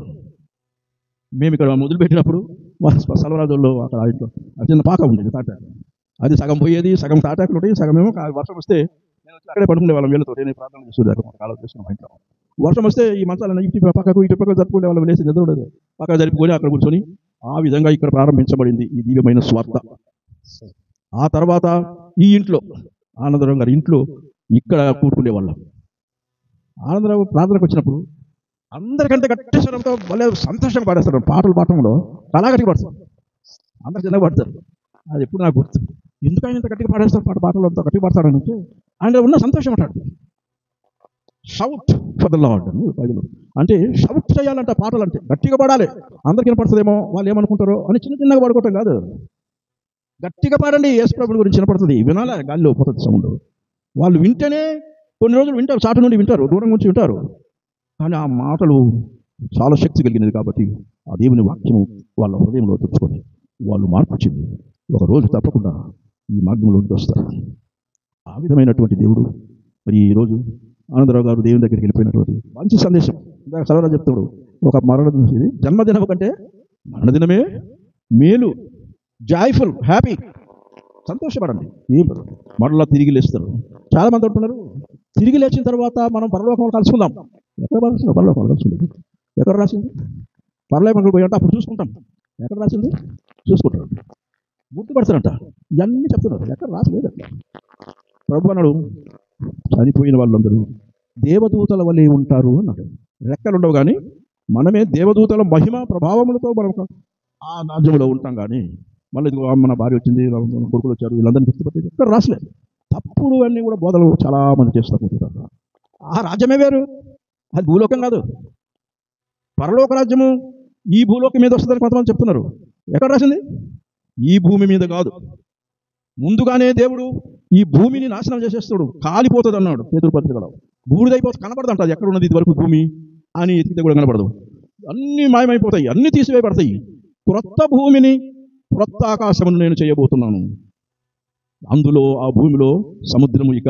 మేము ఇక్కడ మొదలుపెట్టినప్పుడు సలవరాజుల్లో అక్కడ ఇంట్లో చిన్న పాక ఉండేది, తాటాక. అది సగం పోయేది, సగం తాటాకులు ఉంటాయి, సగమేమో వర్షం వస్తే నేను అక్కడే పడుకునే వాళ్ళం. వీళ్ళతో నేను ప్రార్థన చేసేదాకా కాలం చేస్తున్నాం ఇంట్లో. వర్షం వస్తే ఈ మంచాలను ఇటు పక్కకు జరుపుకునే వాళ్ళం, లేచి చదవలేదు పక్కకు జరుపుకొని అక్కడ కూర్చొని ఆ విధంగా ఇక్కడ ప్రారంభించబడింది ఈ దివ్యమైన స్వార్థ. ఆ తర్వాత ఈ ఇంట్లో ఆనందరావు గారి ఇంట్లో ఇక్కడ కూడుకునే వాళ్ళం. ఆనందరావు ప్రార్థనకు వచ్చినప్పుడు అందరికంటే గట్టి స్వరంతో భలే సంతోషంగా పాడేస్తారు. పాటలు పాడటంలో చాలా గట్టిగా పాడతారు, అందరు చిన్నగా పాడతారు. అది ఎప్పుడు నాకు గుర్తు. ఎందుకని ఇంత గట్టిగా పాడేస్తారు, పాటలు అంత గట్టిగా పాడతాడని ఆయన ఉన్న సంతోషం అంటాడు. Shout for the lord Bible అంటే షౌట్ చేయాలంటే, పాటలు అంటే గట్టిగా పాడాలి. అందరికి వినపడుతుందేమో, వాళ్ళు ఏమనుకుంటారో అని చిన్నగా పాడుకోవటం కాదు. గట్టిగా పాడండి, యేసు ప్రభువు గురించి వినపడుతుంది. వినాలా, గాలిలో పోతుంది సౌండ్. వాళ్ళు వింటేనే కొన్ని రోజులు వింటారు, చాటు నుండి వింటారు, దూరం నుంచి వింటారు. కానీ ఆ మాటలు చాలా శక్తి కలిగినది. కాబట్టి ఆ దేవుని వాక్యము వాళ్ళ హృదయంలో తెచ్చుకొని వాళ్ళు మార్పు వచ్చింది. ఒక రోజు తప్పకుండా ఈ మార్గంలోకి వస్తారు. ఆ విధమైనటువంటి దేవుడు మరి ఈరోజు ఆనందరావు గారు దేవుని దగ్గరికి వెళ్ళిపోయినటువంటి మంచి సందేశం. సలవరా చెప్తాడు, ఒక ఇది జన్మదినం కంటే మరణదినమే మేలు, జాయ్ఫుల్, హ్యాపీ. సంతోషపడండి. ఏం పర్వాలేదు. మరలా తిరిగి లేస్తారు. చాలా మంది అంటున్నారు తిరిగి లేచిన తర్వాత మనం పరలోకంలో కలుసుకుందాం. ఎక్కడ రాసింది పరలోకంలో కలుసుకుందాం? ఎక్కడ రాసింది? పరలోకంలో పోయి అంటే అప్పుడు చూసుకుంటాం. ఎక్కడ రాసింది? చూసుకుంటారు, గుర్తుపడతారంట. ఇవన్నీ చెప్తున్నారు, ఎక్కడ రాసలేదు అట్లా. ప్రభు అన్నాడు చనిపోయిన వాళ్ళందరూ దేవదూతల వలె ఉంటారు అన్నాడు. రెక్కలు ఉండవు కానీ మనమే దేవదూతల మహిమ ప్రభావములతో మనం ఆ రాజ్యంలో ఉంటాం. కానీ మళ్ళీ మన భార్య వచ్చింది, కొడుకులు వచ్చారు, వీళ్ళందరినీ గుర్తుపట్టేది ఎక్కడ రాసలేదు. తప్పుడు అన్నీ కూడా బోధలు చాలా మంది చేస్తారు. ఆ రాజ్యమే వేరు, అది భూలోకం కాదు. పరలోక రాజ్యము ఈ భూలోకం మీద వస్తుందని కొంతమంది చెప్తున్నారు. ఎక్కడ రాసింది? ఈ భూమి మీద కాదు. ముందుగానే దేవుడు ఈ భూమిని నాశనం చేసేస్తాడు, కాలిపోతుంది అన్నాడు పేతురు పత్రికలో. బూడిదైపోతుంది, కనపడదు అంట. అది ఎక్కడ ఉన్నది ఇదివరకు భూమి అని ఎత్తితే కూడా కనపడదు. అన్నీ మాయమైపోతాయి, అన్నీ తీసివేయబడతాయి. క్రొత్త భూమిని క్రొత్త ఆకాశమును నేను చేయబోతున్నాను, అందులో ఆ భూమిలో సముద్రము ఇక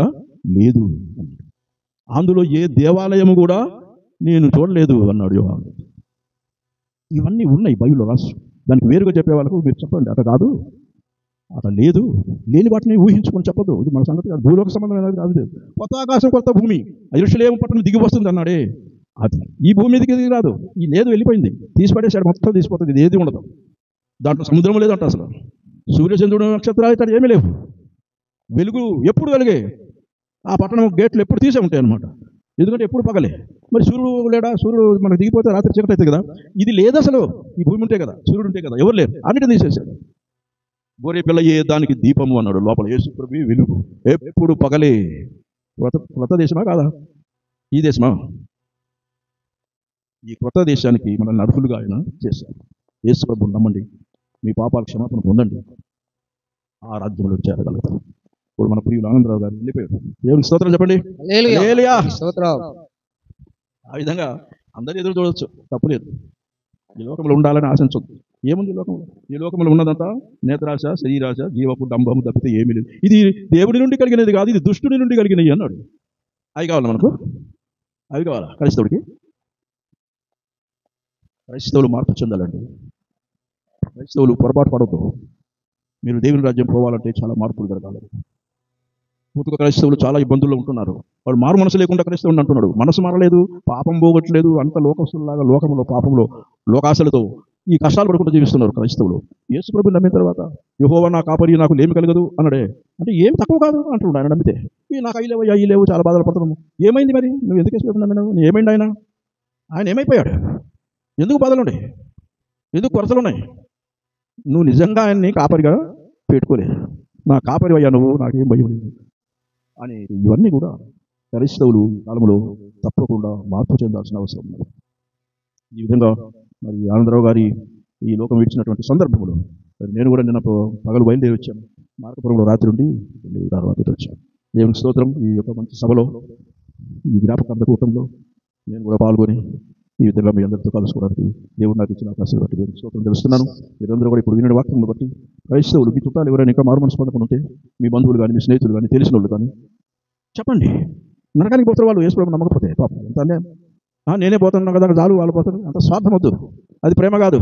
లేదు, అందులో ఏ దేవాలయము కూడా నేను చూడలేదు అన్నాడు యోహాను. ఇవన్నీ ఉన్నాయి బైబిల్లో రాసు. దానికి వేరుగా చెప్పే వాళ్ళకు మీరు చెప్పండి, అట్లా కాదు, అట్లా లేదు, లేని వాటిని ఊహించుకొని చెప్పదు. ఇది మన సంగతి కాదు, భూలోక సంబంధమైనది కాదు. కొత్త ఆకాశం కొత్త భూమి, యెరూషలేము పట్టణం దిగి వస్తుంది అన్నాడే, అది ఈ భూమి మీదకి దిగి రాదు. ఈ లేదు వెళ్ళిపోయింది, తీసిపడేసాడు, మొత్తం తీసిపోతుంది. ఇది ఏది ఉండదు దాంట్లో. సముద్రం లేదంట అసలు, సూర్యచంద్రుడు నక్షత్రాలు ఇక్కడ ఏమీ లేవు. వెలుగు ఎప్పుడు వెలుగే. ఆ పట్టణం గేట్లు ఎప్పుడు తీసే ఉంటాయి అన్నమాట, ఎందుకంటే ఎప్పుడు పగలే. మరి సూర్యుడు లేడా? సూర్యుడు మనకు దిగిపోతే రాత్రి చీకటి అవుతుంది కదా. ఇది లేదు అసలు, ఈ భూమి ఉంటే కదా, సూర్యుడు ఉంటే కదా, ఎవరు లేరు, అన్నిటిని తీసేశాడు. గోరే పిల్ల ఏ దానికి దీపము అన్నాడు, లోపల యేసు ప్రభువే వెలుగు, ఎప్పుడు పగలే. క్రొత్త దేశమా కాదా? ఈ దేశమా? ఈ క్రొత్త దేశానికి మనల్ని అర్హులుగా ఆయన చేశారు. యేసు ప్రభువుని నమ్మండి, మీ పాపాల క్షమాపణ పొందండి, ఆ రాజ్యంలోకి చేరగలుగుతారు. ఇప్పుడు మన ప్రియులు ఆనందరావు గారు వెళ్ళిపోయారు. దేవునికి స్తోత్రం చెప్పండి. హల్లెలూయా. ఆ విధంగా అందరూ ఎదురు చూడవచ్చు, తప్పులేదు. ఈ లోకంలో ఉండాలని ఆశించొద్దు. ఏముంది ఈ లోకంలో? ఈ లోకంలో ఉన్నదంతా నేత్రాశ, శరీరాశ, జీవపు డంబము తప్పితే ఏమీ లేదు. ఇది దేవుడి నుండి కలిగినది కాదు, ఇది దుష్టుడి నుండి కలిగినవి అన్నాడు. అవి కావాలి మనకు, అవి కావాలా? క్రైస్తవుడికి, క్రైస్తవులు మార్పు చెందాలండి. క్రైస్తవులు పొరపాటు పడవద్దు. మీరు దేవుని రాజ్యం పోవాలంటే చాలా మార్పులు జరగాలి. పూర్తిగా క్రైస్తవులు చాలా ఇబ్బందుల్లో ఉంటున్నారు. వాడు మారు మనసు లేకుండా క్రైస్తవుని అంటున్నాడు. మనసు మారలేదు, పాపం పోగొట్టలేదు, అంత లోకస్తులాగా లోకంలో పాపంలో లోకాశలతో ఈ కష్టాలు పడుకుంటూ జీవిస్తున్నారు క్రైస్తవులు. యేసు ప్రభువుని నమ్మిన తర్వాత యెహోవా నా కాపరి, నాకు లేమి కలగదు అన్నాడే. అంటే ఏం తక్కువ కాదు అంటున్నాడు ఆయన నమ్మితే. నాకు అయ్యి లేవు, అయ్యి లేవు, చాలా బాధలు పడుతున్నాము. ఏమైంది మరి? నువ్వు ఎందుకు యేసు ప్రభువుని నమ్మినావు? ఏమైంది ఆయన? ఆయన ఏమైపోయాడు? ఎందుకు బాధలున్నాయి? ఎందుకు కొరతలు ఉన్నాయి? నువ్వు నిజంగా ఆయన్ని కాపరిగా పెట్టుకోలేదు. నా కాపరి అయ్యా నువ్వు, నాకేం భయం లేదు అని. ఇవన్నీ కూడా క్రైస్తవులు ఈ కాలంలో తప్పకుండా మార్పు చెందాల్సిన అవసరం ఉంది. ఈ విధంగా మరి ఆనందరావు గారి ఈ లోకం విడిచినటువంటి సందర్భంలో నేను కూడా నిన్న పగలు బయలుదేరి వచ్చాను. మార్కపురంలో రాత్రి ఉండి తర్వాత వచ్చాను. దేవునికి స్తోత్రం. ఈ యొక్క మంచి సభలో, ఈ జ్ఞాపకార్థ కూటంలో నేను కూడా పాల్గొని ఈ విధంగా మీ అందరితో కలుసుకోవడానికి దేవుడు నాకు ఇచ్చిన అవకాశం బట్టి దేవునికి స్తోత్రం తెలుస్తున్నాను. మీరందరూ కూడా ఇప్పుడు వినే వాక్యం బట్టి క్రైస్తవులు, మీ చుట్టాలు ఎవరైనా ఇంకా మారు మనసు పొందకుండా ఉంటే, మీ బంధువులు కానీ, మీ స్నేహితులు కానీ, తెలిసిన వాళ్ళు కానీ చెప్పండి. నరకానికి పోతారు వాళ్ళు, యేసు ప్రభువుని నమ్మకపోతే. పాపం ఎంత అన్యాయం. నేనే పోతాను కదా చాలు, వాళ్ళు పోతారు, అంత స్వార్థం వద్దు. అది ప్రేమ కాదు.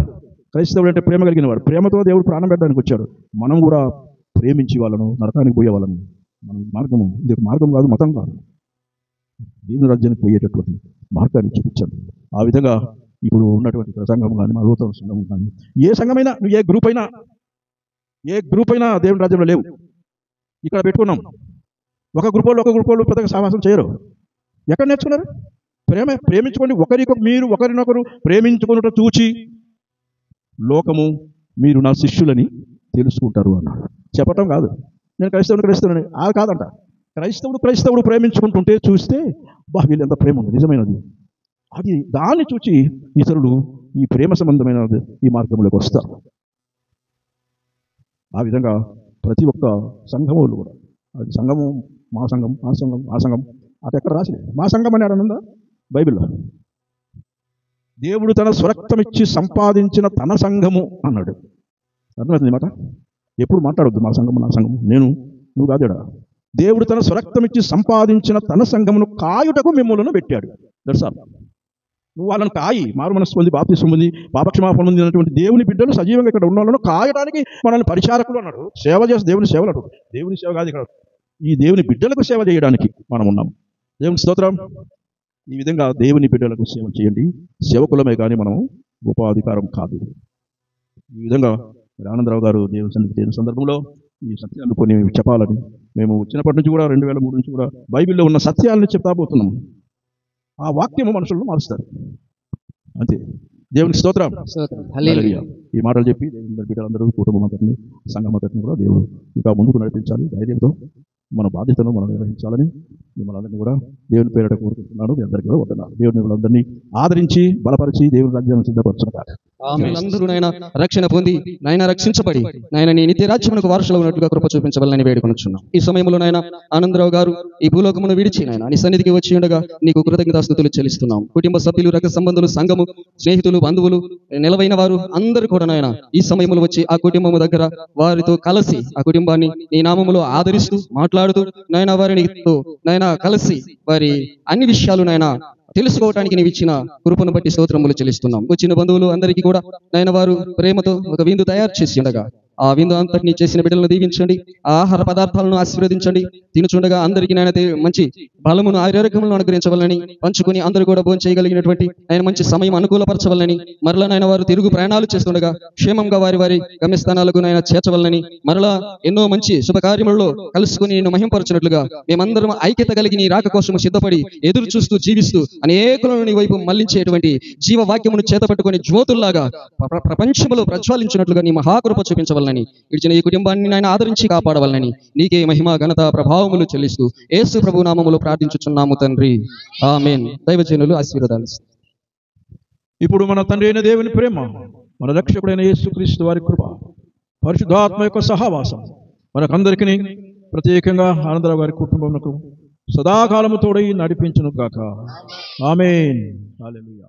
క్రైస్తవుడు అంటే ప్రేమ కలిగిన వాడు. ప్రేమతో దేవుడు ప్రాణం పెట్టడానికి వచ్చాడు. మనం కూడా ప్రేమించి వాళ్ళను, నరకానికి పోయే వాళ్ళను, మనం మార్గము, ఇది ఒక మార్గం కాదు, మతం కాదు, దేవుని రాజ్యానికి పోయేటటువంటి మార్గాన్ని చూపించాలి. ఆ విధంగా ఇప్పుడు ఉన్నటువంటి సంఘం కానీ, మా నూతన సంఘం కానీ, ఏ సంఘమైనా, నువ్వు ఏ గ్రూప్ అయినా దేవుని రాజ్యంలో లేవు. ఇక్కడ పెట్టుకున్నాం. ఒక గ్రూప్ వాళ్ళు పెద్దగా సహవాసం చేయరు. ఎక్కడ నేర్చుకున్నారు? ప్రేమించుకోండి. మీరు ఒకరినొకరు ప్రేమించుకున్నట్టు చూచి లోకము మీరు నా శిష్యులని తెలుసుకుంటారు అన్నాడు. చెప్పటం కాదు, నేను క్రైస్తవుని అది కాదంట. క్రైస్తవుడు ప్రేమించుకుంటుంటే చూస్తే, వీళ్ళు ఎంత ప్రేమ ఉంది, నిజమైనది. అది దాన్ని చూచి ఇతరులు ఈ ప్రేమ సంబంధమైన ఈ మార్గంలోకి వస్తారు. ఆ విధంగా ప్రతి ఒక్క సంఘములు కూడా, అది సంఘము, మా సంఘం, ఆ సంఘం అది ఎక్కడ రాసిలేదు. మా సంఘం అని అనందా బైబిల్లో. దేవుడు తన స్వరక్తమిచ్చి సంపాదించిన తన సంఘము అన్నాడు. అర్థమవుతుంది మాట. ఎప్పుడు మాట్లాడొద్దు మా సంఘము, నా సంఘము, నువ్వు కాదేడా. దేవుడు తన స్వరక్తమిచ్చి సంపాదించిన తన సంఘమును కాయుటకు మిమ్మల్ని పెట్టాడు. That's all. నువ్వు వాళ్ళని కాయి, మారు మనస్సు పొంది బాప్తిసం పొంది పాపక్షమాపణ పొందినటువంటి దేవుని బిడ్డలు సజీవంగా ఇక్కడ ఉన్న వాళ్ళను కాయడానికి మనల్ని పరిచారకులు అన్నాడు. సేవ చేసి దేవుని సేవలు అన్నాడు. దేవుని సేవ కాదు ఇక్కడ, ఈ దేవుని బిడ్డలకు సేవ చేయడానికి మనం ఉన్నాం. దేవుని స్తోత్రం. ఈ విధంగా దేవుని బిడ్డలకు సేవ చేయండి. సేవకులమే కానీ మనం గొప్పాధికారం కాదు. ఈ విధంగా ఆనందరావు గారు దేవుని సన్నిధికి చేరిన సందర్భంలో ఈ సత్యాలు కొన్ని చెప్పాలని మేము వచ్చినప్పటి నుంచి కూడా 2003 నుంచి కూడా బైబిల్లో ఉన్న సత్యాలను చెప్తా పోతున్నాం. ఆ వాక్యము మనుషులను మారుస్తారు. అంతే. దేవుని స్తోత్రం. హల్లెలూయా. ఈ మాటలు చెప్పి దేవుని బిడ్డలందరూ కుటుంబం అంతటిని సంఘం అంతటిని కూడా దేవుడు ఇంకా ముందుకు నడిపించాలి. ధైర్యంతో మన బాధ్యతను మనం నిర్వహించాలని మిమ్మల్ని అందరినీ కూడా దేవుని పేరిట కోరుకుంటున్నాను. మీ అందరికీ కూడా వదనాలు. దేవుని మిమ్మల్ని ఆదరించి బలపరిచి దేవుని రాజ్యాన్ని సిద్ధపరచుకుంటారు. అందరూ నాయన రక్షణ పొంది నాయన రక్షించబడి నాయన నీ నిత్య రాజ్యమునకు వారసులు ఉన్నట్లుగా కృప చూపించవాలని వేడుకొనుచున్నాం. ఈ సమయంలో నాయన ఆనందరావు గారు ఈ భూలోకమును విడిచి నాయన నీ సన్నిధికి వచ్చి ఉండగా నీకు కృతజ్ఞతాస్తుతులు చెల్లిస్తున్నాం. కుటుంబ సభ్యులు, రక్త సంబంధులు, సంఘము, స్నేహితులు, బంధువులు, నిలవైన వారు అందరూ కూడా నాయన ఈ సమయంలో వచ్చి ఆ కుటుంబము దగ్గర వారితో కలిసి ఆ కుటుంబాన్ని నీ నామములో ఆదరిస్తూ మాట్లాడుతూ నాయన వారిని నాయన కలిసి వారి అన్ని విషయాలు నాయన తెలుసుకోవటానికి నీవు ఇచ్చిన కృపను బట్టి స్తోత్రములు చెల్లిస్తున్నాం. వచ్చిన బంధువులు అందరికీ కూడా నాయన వారు ప్రేమతో ఒక విందు తయారు చేసి ఉండగా ఆ విందు అంతటిని చేసిన బిడ్డలను దీవించండి. ఆ ఆహార పదార్థాలను ఆశీర్వదించండి. తినుచుండగా అందరికీ నాయన మంచి బలమును ఆరోగ్యములను అనుగ్రహించవాలని, పంచుకుని అందరూ కూడా భోజనం చేయగలిగినటువంటి ఆయన మంచి సమయం అనుకూలపరచవాలని, మరలా నాయన వారు తిరుగు ప్రయాణాలు చేస్తుండగా క్షేమంగా వారి గమ్యస్థానాలకు నాయన చేర్చవాలని, మరలా ఎన్నో మంచి శుభకార్యములలో కలుసుకుని నేను మహింపరచినట్లుగా మేమందరం ఐక్యత కలిగి నీ రాక కోసము సిద్ధపడి ఎదురు చూస్తూ జీవిస్తూ అనేకులను నీ వైపు మళ్లించేటువంటి జీవవాక్యమును చేతపట్టుకుని జ్యోతుల్లాగా ప్రపంచంలో ప్రజ్వలించినట్లుగా నీ మహాకృప చూపించవాలని, ఇచ్చిన ఈ కుటుంబాన్ని నాయన ఆదరించి కాపాడవాలని నీకే మహిమ, ఘనత, ప్రభావములు చెల్లిస్తూ యేసు ప్రభు నామములో ప్రార్థించుచున్నాము తండ్రి. ఆమేన్. దైవజనులు ఆశీర్వాదాలు. ఇప్పుడు మన తండ్రి అయిన దేవుని ప్రేమ, మన రక్షకుడైన యేసుక్రీస్తు వారి కృప, పరిశుద్ధాత్మ యొక్క సహవాసం మనకందరికీ, ప్రత్యేకంగా ఆనందరావు గారి కుటుంబమునకు సదాకాలము తోడై నడిపించును గాక. ఆమేన్. హల్లెలూయా.